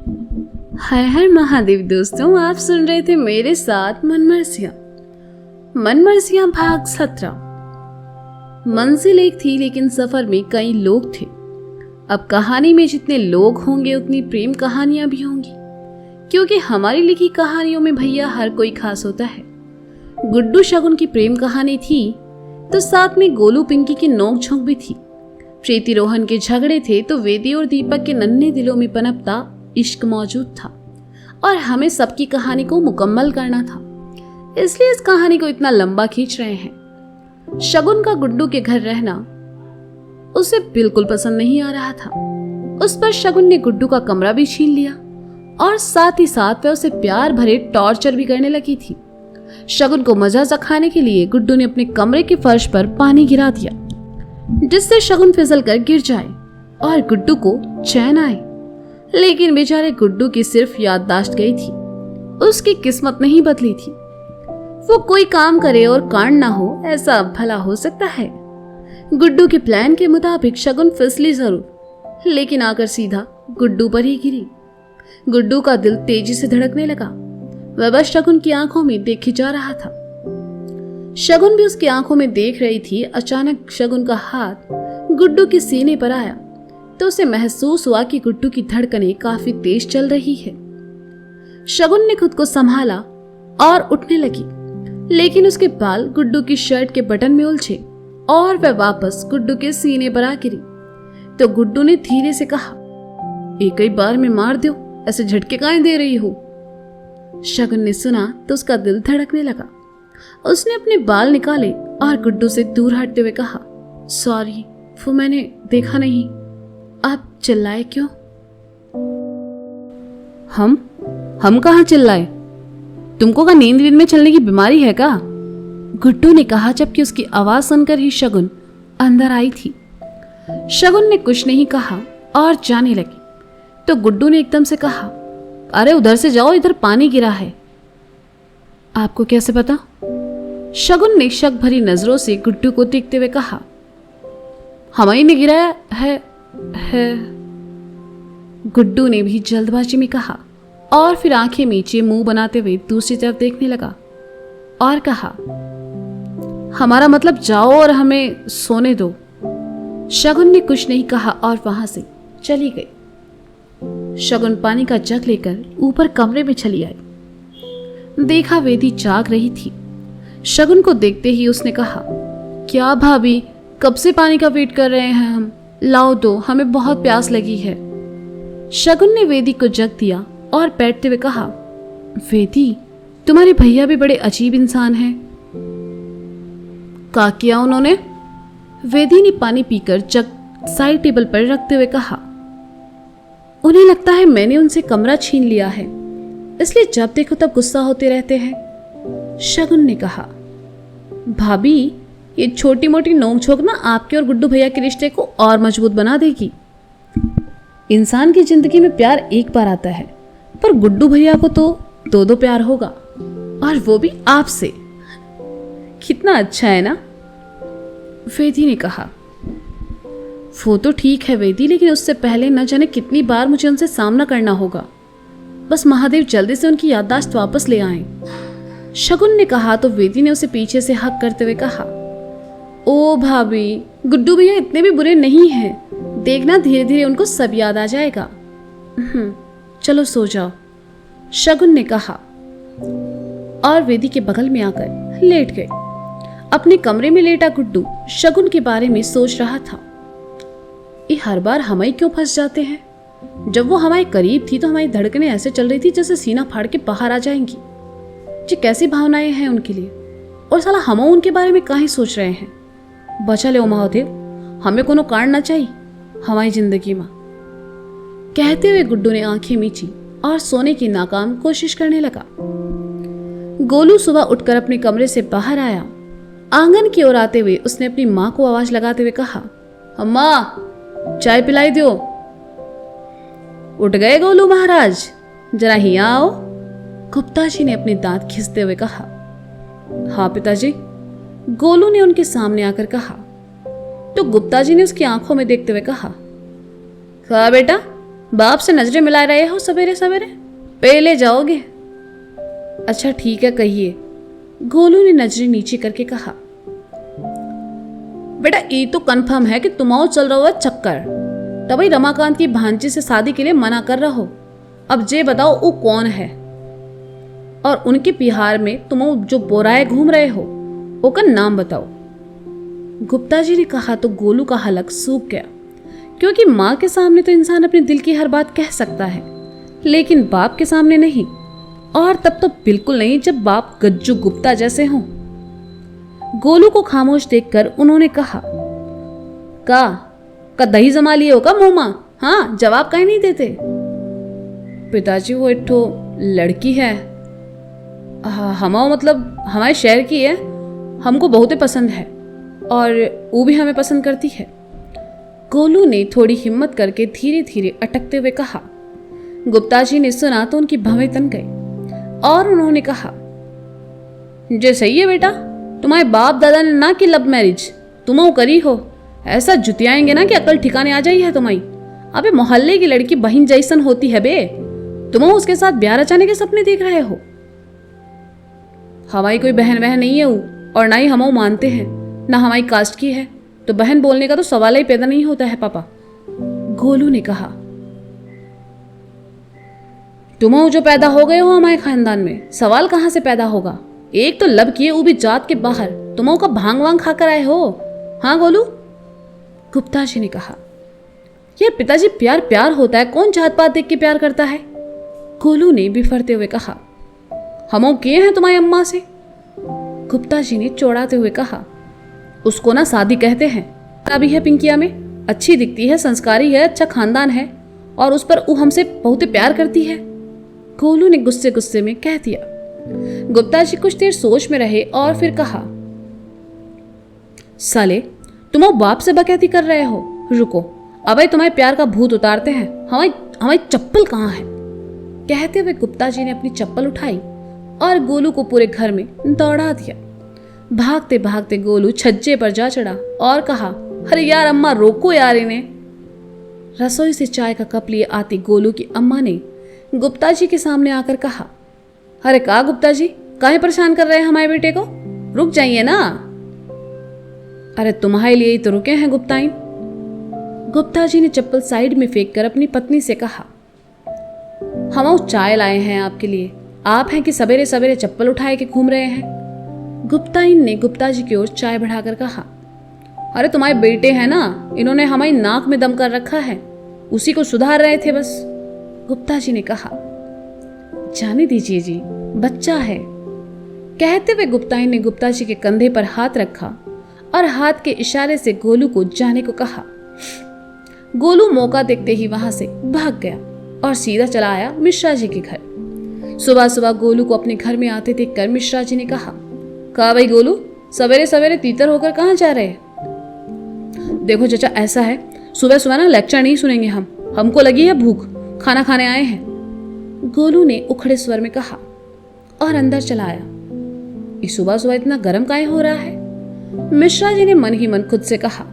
हर हर महादेव दोस्तों, आप सुन रहे थे मेरे साथ मनमर्जियां। मनमर्जियां भाग 17। मंजिल एक थी लेकिन सफर में कई लोग थे। अब कहानी में जितने लोग होंगे उतनी प्रेम कहानियां भी होंगी, क्योंकि हमारी लिखी कहानियों में भैया हर कोई खास होता है। गुड्डू शगुन की प्रेम कहानी थी तो साथ में गोलू पिंकी की नोक झोंक भी थी। प्रीति रोहन के झगड़े थे तो वेदी और दीपक के नन्हे दिलों में पनपता इश्क मौजूद था और हमें सबकी कहानी को मुकम्मल करना था, इसलिए इस कहानी को इतना लंबा खींच रहे हैं। शगुन का गुड्डू के घर रहना उसे बिल्कुल पसंद नहीं आ रहा था। उस पर शगुन ने गुड्डू का कमरा भी छीन लिया और साथ ही साथ वह उसे प्यार भरे टॉर्चर भी करने लगी थी। शगुन को मजा चखाने के लिए गुड्डू ने अपने कमरे के फर्श पर पानी गिरा दिया, जिससे शगुन फिसल कर गिर जाए और गुड्डू को चैन आए। लेकिन बेचारे गुड्डू की सिर्फ याददाश्त गई थी, उसकी किस्मत नहीं बदली थी। वो कोई काम करे और कांड ना हो, ऐसा भला हो सकता है? गुड्डू के प्लान के मुताबिक शगुन फिसली जरूर, लेकिन आकर सीधा गुड्डू पर ही गिरी। गुड्डू का दिल तेजी से धड़कने लगा। वह बस शगुन की आंखों में देखे जा रहा था। शगुन भी उसकी आंखों में देख रही थी। अचानक शगुन का हाथ गुड्डू के सीने पर आया तो उसे महसूस हुआ कि गुड्डू की धड़कनें काफी तेज चल रही है। शगुन ने खुद को संभाला और उठने लगी, लेकिन उसके बाल गुड्डू की शर्ट के बटन में उलझे और वह वापस गुड्डू के सीने पर आ गिरी। तो गुड्डू ने धीरे से कहा, एक ही बार में मार दो, ऐसे झटके काहे दे रही हो? शगुन ने सुना तो उसका दिल धड़कने लगा। उसने अपने बाल निकाले और गुड्डू से दूर हटते हुए कहा, सॉरी, वो मैंने देखा नहीं। आप चिल्लाए क्यों? हम कहाँ चिल्लाए? तुमको का नींद वींद में चलने की बीमारी है क्या? गुड्डू ने कहा, जबकि उसकी आवाज सुनकर ही शगुन अंदर आई थी। शगुन ने कुछ नहीं कहा और जाने लगी तो गुड्डू ने एकदम से कहा, अरे उधर से जाओ, इधर पानी गिरा है। आपको कैसे पता? शगुन ने शक भरी नजरों से गुड्डू को देखते हुए कहा, हमारी ने गिराया है। गुड्डू ने भी जल्दबाजी में कहा और फिर आंखें नीचे मुंह बनाते हुए दूसरी तरफ देखने लगा और कहा, हमारा मतलब जाओ और हमें सोने दो। शगुन ने कुछ नहीं कहा और वहां से चली गई। शगुन पानी का जग लेकर ऊपर कमरे में चली आई। देखा वेदी जाग रही थी। शगुन को देखते ही उसने कहा, क्या भाभी, कब से पानी का वेट कर रहे हैं हम, लाओ दो, हमें बहुत प्यास लगी है। शगुन ने वेदी को जग दिया और बैठते हुए कहा, वेदी, तुम्हारे भैया भी बड़े अजीब इंसान हैं। क्या किया उन्होंने? वेदी ने पानी पीकर जग साइड टेबल पर रखते हुए कहा, उन्हें लगता है मैंने उनसे कमरा छीन लिया है, इसलिए जब देखो तब गुस्सा होते रहते हैं। शगुन ने कहा, भाभी, ये छोटी मोटी नोकझोंक ना आपके और गुड्डू भैया के रिश्ते को और मजबूत बना देगी। इंसान की जिंदगी में प्यार एक बार आता है, पर गुड्डू भैया को तो दो दो प्यार होगा, और वो भी आपसे। कितना अच्छा है ना? वेदी ने कहा, वो तो ठीक है वेदी, लेकिन उससे पहले न जाने कितनी बार मुझे उनसे सामना करना होगा। बस महादेव जल्दी से उनकी याददाश्त वापस ले आए। शगुन ने कहा तो वेदी ने उसे पीछे से हक करते हुए कहा, ओ भाभी, गुड्डू भैया इतने भी बुरे नहीं हैं, देखना धीरे धीरे उनको सब याद आ जाएगा। चलो सो जाओ, शगुन ने कहा और वेदी के बगल में आकर लेट गए। अपने कमरे में लेटा गुड्डू शगुन के बारे में सोच रहा था, ये हर बार हम ही क्यों फंस जाते हैं? जब वो हमारे करीब थी तो हमारी धड़कनें ऐसे चल रही थी जैसे सीना फाड़ के बाहर आ जाएंगी। जी कैसी भावनाएं हैं उनके लिए, और साला हम उनके बारे में काहे सोच रहे हैं? बचा ले महादेव, हमें कोनो कारण ना चाहिए हमारी जिंदगी में। कहते हुए गुड्डू ने आंखें मीची और सोने की नाकाम कोशिश करने लगा। गोलू सुबह उठकर अपने कमरे से बाहर आया। आंगन की ओर आते हुए उसने अपनी माँ को आवाज लगाते हुए कहा, अम्मा, चाय पिलाई दो। उठ गए गोलू महाराज, जरा ही आओ। गुप्ता जी ने अपने दांत खींचते हुए कहा। हाँ पिताजी, गोलू ने उनके सामने आकर कहा। तो गुप्ता जी ने उसकी आंखों में देखते हुए कहा, बेटा, बाप से नजरें मिला रहे हो सवेरे सवेरे? पहले जाओगे। अच्छा ठीक है, कहिए। गोलू ने नजरें नीचे करके कहा। बेटा ये तो कंफर्म है कि तुम्हारा चल रहा है चक्कर, तभी रमाकांत की भांजी से शादी के लिए मना कर रहा हो। अब जे बताओ वो कौन है, और उनके बिहार में तुम जो बोराए घूम रहे हो ओका नाम बताओ। गुप्ता जी ने कहा तो गोलू का हलक सूख गया, क्योंकि माँ के सामने तो इंसान अपने दिल की हर बात कह सकता है, लेकिन बाप के सामने नहीं, और तब तो बिल्कुल नहीं जब बाप गज्जू गुप्ता जैसे हों। गोलू को खामोश देखकर उन्होंने कहा, का दही जमा लिए हो का मुंह माँ? हाँ, जवाब काहे नहीं देते? पिताजी वो एक ठो लड़की है, हमारा मतलब हमारे शहर की है, हमको बहुत ही पसंद है और वो भी हमें पसंद करती है। गोलू ने थोड़ी हिम्मत करके धीरे धीरे अटकते हुए कहा। गुप्ता जी ने सुना तो उनकी भवें तन गई और उन्होंने कहा, जे सही है बेटा, तुम्हारे बाप दादा ने ना की लव मैरिज, तुम करी हो, ऐसा जुतियाएंगे ना कि अकल ठिकाने आ जाई है तुम्हारी। अबे मोहल्ले की लड़की बहन जैसन होती है बे, तुम उसके साथ ब्याह रचाने के सपने देख रहे हो। हमारी कोई बहन वहन नहीं है वो, और ना ही हम मानते हैं, ना हमारी कास्ट की है, तो बहन बोलने का तो सवाल ही पैदा नहीं होता है पापा। गोलू ने कहा, तुम जो पैदा हो गए हो हमारे खानदान में, सवाल कहां से पैदा होगा? एक तो लब किए वो भी जात के बाहर, तुम का भांग वांग खाकर आए हो। हाँ गोलू? गुप्ता जी ने कहा। यार पिताजी, प्यार प्यार होता है, कौन जात पात देख के प्यार करता है? गोलू ने बिफरते हुए कहा। हमो किए हैं तुम्हारी अम्मा से? गुप्ता जी ने चौड़ाते हुए कहा। उसको ना शादी कहते हैं, अभी है पिंकिया में, अच्छी दिखती है, संस्कारी है, अच्छा खानदान है, और उस पर वो हमसे बहुत प्यार करती है। गोलू ने गुस्से गुस्से में कह दिया। गुप्ता जी कुछ देर सोच में रहे और फिर कहा, साले तुम बाप से बकैती कर रहे हो, रुको अबे तुम्हारे प्यार का भूत उतारते हैं, हमारी चप्पल कहाँ है? कहते हुए गुप्ता जी ने अपनी चप्पल उठाई और गोलू को पूरे घर में दौड़ा दिया। भागते भागते गोलू छज्जे पर जा चढ़ा और कहा, अरे यार अम्मा रोको यार इन्हें। रसोई से चाय का कप लिए आती गोलू की अम्मा ने गुप्ता जी के सामने आकर कहा, अरे का गुप्ता जी, काहे परेशान कर रहे हैं हमारे बेटे को? रुक जाइए ना। अरे तुम्हारे लिए ही तो रुके हैं गुप्ताइन। गुप्ता जी ने चप्पल साइड में फेंक कर अपनी पत्नी से कहा, हम चाय लाए हैं आपके लिए, आप हैं कि सवेरे सवेरे चप्पल उठाए के घूम रहे हैं? गुप्ताइन ने गुप्ता जी की ओर चाय बढ़ाकर कहा, अरे तुम्हारे बेटे हैं ना, इन्होंने हमारी नाक में दम कर रखा है, उसी को सुधार रहे थे बस। गुप्ता जी ने कहा, जाने दीजिए जी, बच्चा है। कहते हुए गुप्ताइन ने गुप्ता जी के कंधे पर हाथ रखा और हाथ के इशारे से गोलू को जाने को कहा। गोलू मौका देखते ही वहां से भाग गया और सीधा चला आया मिश्रा जी के घर। सुबह सुबह गोलू को अपने घर में आते देखकर मिश्रा जी ने कहा भाई गोलू, सवेरे सवेरे तीतर होकर कहाँ जा रहे? देखो चाचा, ऐसा है, सुबह सुबह ना लेक्चर नहीं सुनेंगे हमको लगी है भूख, खाना खाने आए हैं। गोलू ने उखड़े स्वर में कहा और अंदर चला आया। इस सुबह सुबह इतना गर्म काहे हो रहा है? मिश्रा जी ने मन ही मन खुद से कहा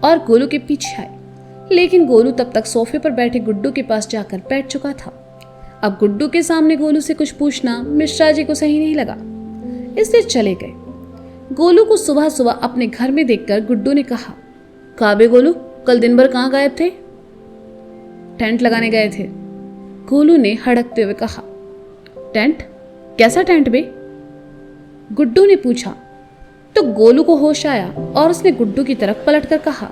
और गोलू के पीछे आए, लेकिन गोलू तब तक सोफे पर बैठे गुड्डू के पास जाकर बैठ चुका था। अब गुड्डू के सामने गोलू से कुछ पूछना मिश्रा जी को सही नहीं लगा, इसलिए चले गए। गोलू को सुबह सुबह अपने घर में देखकर गुड्डू ने कहा, काबे गोलू, कल दिन भर कहाँ गायब थे? टेंट लगाने गए थे। गोलू ने हड़कते हुए कहा। टेंट? कैसा टेंट बे? गुड्डू ने पूछा। तो गोलू को होश आया और उसने गुड्डू की तरफ पलटकर कहा,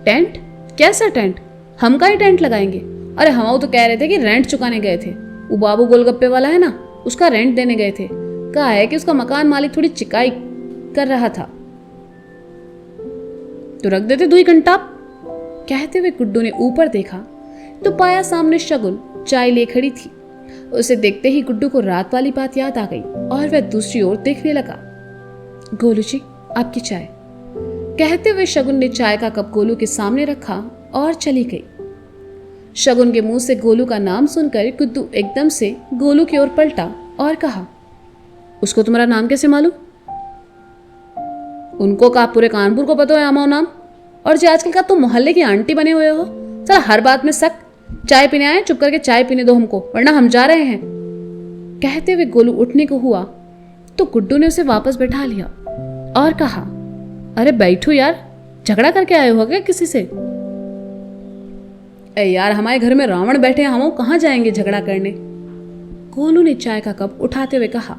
टेंट? कैसा टेंट? हम का ही टेंट लगाएंगे? अरे हम तो कह रहे थे कि रेंट चुकाने गए थे, वो बाबू गोलगप्पे वाला है ना, उसका रेंट देने गए थे। कहा है कि उसका मकान मालिक थोड़ी चिकाई कर रहा था, तो रख देते 2 घंटा। कहते हुए गुड्डू ने ऊपर देखा तो पाया सामने शगुन चाय ले खड़ी थी। उसे देखते ही गुड्डू को रात वाली बात याद आ गई और वह दूसरी ओर देखने लगा। गोलू जी, आपकी चाय। कहते हुए शगुन ने चाय का कप गोलू के सामने रखा और चली गई। शगुन के मुंह से गोलू का नाम सुनकर गुड्डू एकदम से गोलू की ओर पलटा और कहा, उसको तुम्हारा नाम कैसे मालूम? उनको का पूरे कानपुर को पता है हमारा नाम, और जो आजकल का तुम मोहल्ले की आंटी बने हुए हो, चल हर बात में शक, चाय पीने आए, चुप करके चाय पीने दो हमको, वरना हम जा रहे हैं। कहते हुए गोलू उठने को हुआ तो गुड्डू ने उसे वापस बैठा लिया और कहा, अरे बैठो यार, झगड़ा करके आए हो क्या किसी से? ए यार, हमारे घर में रावण बैठे हैं, हम कहाँ जाएंगे झगड़ा करने? गोलू ने चाय का कप उठाते हुए कहा,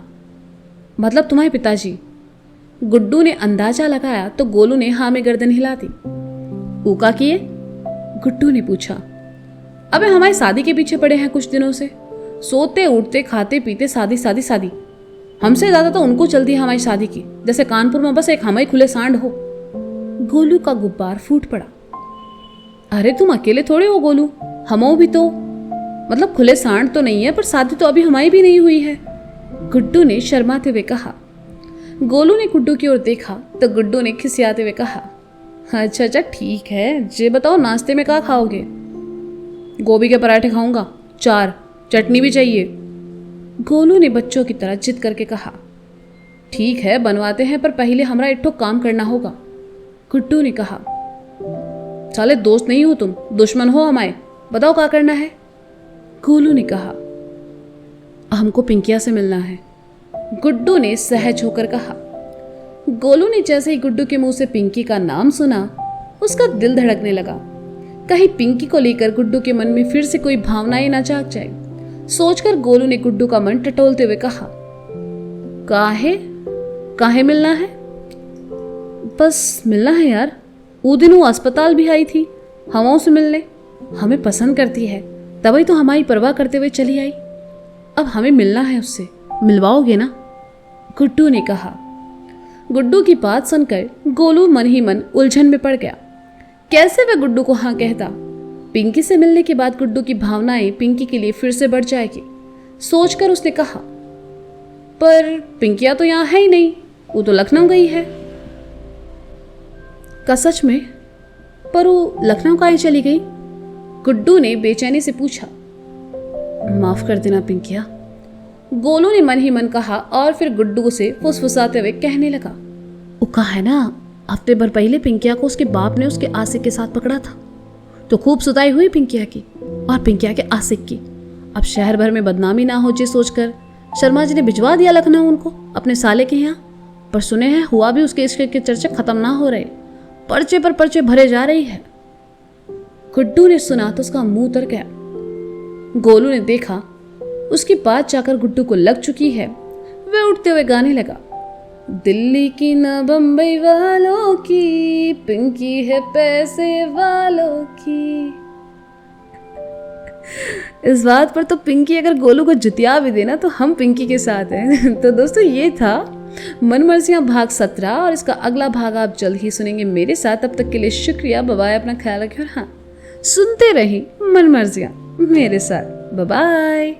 मतलब तुम्हारे पिताजी? गुड्डू ने अंदाजा लगाया तो गोलू ने हाँ में गर्दन हिला दी। ऊका किए? गुड्डू ने पूछा। अबे हमारी शादी के पीछे पड़े हैं कुछ दिनों से, सोते उठते खाते पीते शादी शादी शादी। हमसे ज्यादा तो उनको चलती है हमारी शादी की, जैसे कानपुर में बस एक हमारी खुले सांड हो। गोलू का गुब्बार फूट पड़ा। अरे तुम अकेले थोड़े हो गोलू, हमो भी तो, मतलब खुले सांड तो नहीं है, पर शादी तो अभी हमारी भी नहीं हुई है, गुड्डू ने शर्माते हुए कहा। गोलू ने गुड्डू की ओर देखा तो गुड्डू ने खिसियाते हुए कहा, अच्छा अच्छा ठीक है, ये बताओ नाश्ते में क्या खाओगे? गोभी के पराठे खाऊंगा, 4, चटनी भी चाहिए। गोलू ने बच्चों की तरह जिद करके कहा। ठीक है बनवाते हैं, पर पहले हमारा एक ठो काम करना होगा, गुड्डू ने कहा। साले दोस्त नहीं हो तुम, दुश्मन हो हमारे, बताओ क्या करना है? गोलू ने कहा। हमको पिंकिया से मिलना है, गुड्डू ने सहज होकर कहा। गोलू ने जैसे ही गुड्डू के मुंह से पिंकी का नाम सुना, उसका दिल धड़कने लगा। कहीं पिंकी को लेकर गुड्डू के मन में फिर से कोई भावनाएं ना जाग जाए। सोचकर गोलू ने गुड्डू का मन टटोलते हुए कहा, काहे मिलना है? बस मिलना है यार, वो दिन वो अस्पताल भी आई थी हम से मिलने, हमें पसंद करती है, तभी तो हमारी परवाह करते हुए चली आई। अब हमें मिलना है उससे, मिलवाओगे ना? गुड्डू ने कहा। गुड्डू की बात सुनकर गोलू मन ही मन उलझन में पड़ गया। कैसे वह गुड्डू को हाँ कहता? पिंकी से मिलने के बाद गुड्डू की भावनाएं पिंकी के लिए फिर से बढ़ जाएगी। सोचकर उसने कहा, पर पिंकिया तो यहाँ है ही नहीं, वो तो लखनऊ गई है। का सच में? पर वो लखनऊ काहे चली गई? गुड्डू ने बेचैनी से पूछा। माफ कर देना पिंकिया, गोलू ने मन ही मन कहा और फिर गुड्डू से फुसफुसाते हुए कहने लगा। वो कहा है ना, हफ्ते भर पहले पिंकिया को उसके बाप ने उसके आशिक के साथ पकड़ा था, तो खूब सुताई हुई पिंकिया की और पिंकिया के आशिक की। अब शहर भर में बदनामी ना हो ये सोचकर शर्मा जी ने भिजवा दिया लखनऊ उनको अपने साले के यहाँ। पर सुने हैं हुआ भी उसके इश्क के चर्चे खत्म ना हो रहे, पर्चे पर पर्चे भरे जा रही है। गुड्डू ने सुना तो उसका मुंह उतर गया। गोलू ने देखा उसकी बात जाकर गुड्डू को लग चुकी है। वह उठते हुए गाने लगा। दिल्ली की न बम्बई वालों की, पिंकी है पैसे वालों की। इस बात पर तो पिंकी अगर गोलू को जुतिया भी देना तो हम पिंकी के साथ हैं। तो दोस्तों ये था मनमर्जियां भाग 17 और इसका अगला भाग आप जल्द ही सुनेंगे मेरे साथ। तब तक के लिए शुक्रिया, बाय बाय, अपना ख्याल रखिए और हाँ सुनते रहिए मनमर्जियां मेरे साथ। Bye bye.